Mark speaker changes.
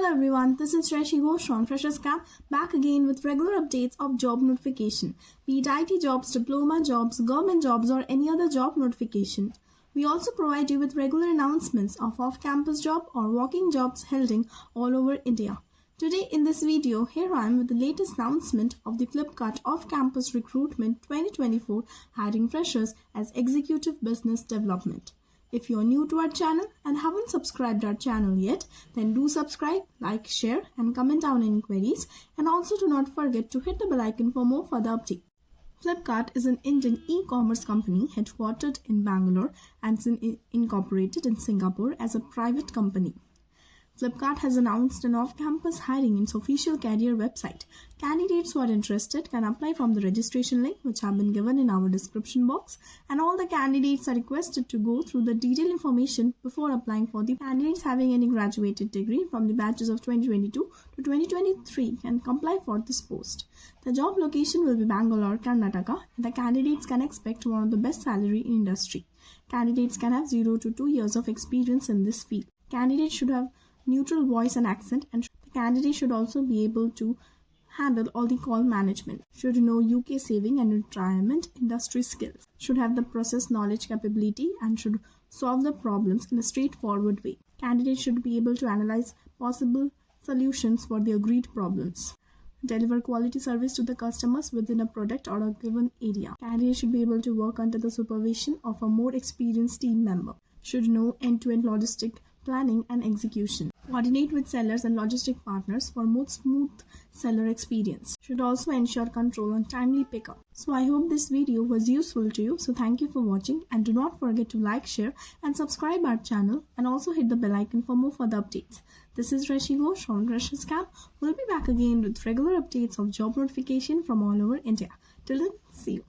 Speaker 1: Hello everyone, this is Rishi Ghosh from Freshers Camp, back again with regular updates of job notification, be it IT jobs, diploma jobs, government jobs or any other job notification. We also provide you with regular announcements of off-campus job or walk-in jobs held in all over India. Today in this video, here I am with the latest announcement of the Flipkart Off-Campus Recruitment 2024 hiring freshers as Executive Business Development. If you are new to our channel and haven't subscribed our channel yet, then do subscribe, like, share and comment down any queries, and also do not forget to hit the bell icon for more further updates. Flipkart is an Indian e-commerce company headquartered in Bangalore and is incorporated in Singapore as a private company. Flipkart has announced an off-campus hiring in its official career website. Candidates who are interested can apply from the registration link which have been given in our description box, and all the candidates are requested to go through the detailed information before applying. For the candidates having any graduated degree from the batches of 2022 to 2023 can apply for this post. The job location will be Bangalore, Karnataka, and the candidates can expect one of the best salary in industry. Candidates can have 0 to 2 years of experience in this field. Candidates should have neutral voice and accent, and the candidate should also be able to handle all the call management, should know UK saving and retirement industry skills, should have the process knowledge capability, and should solve the problems in a straightforward way. Candidates should be able to analyze possible solutions for the agreed problems, deliver quality service to the customers within a product or a given area. Candidates should be able to work under the supervision of a more experienced team member, should know end-to-end logistic planning and execution, coordinate with sellers and logistic partners for more smooth seller experience, should also ensure control and timely pickup. So I hope this video was useful to you. So thank you for watching, and do not forget to like, share and subscribe our channel, and also hit the bell icon for more further updates. This is Rishi Ghosh from Freshers Camp. We'll be back again with regular updates of job notification from all over India. Till then, see you.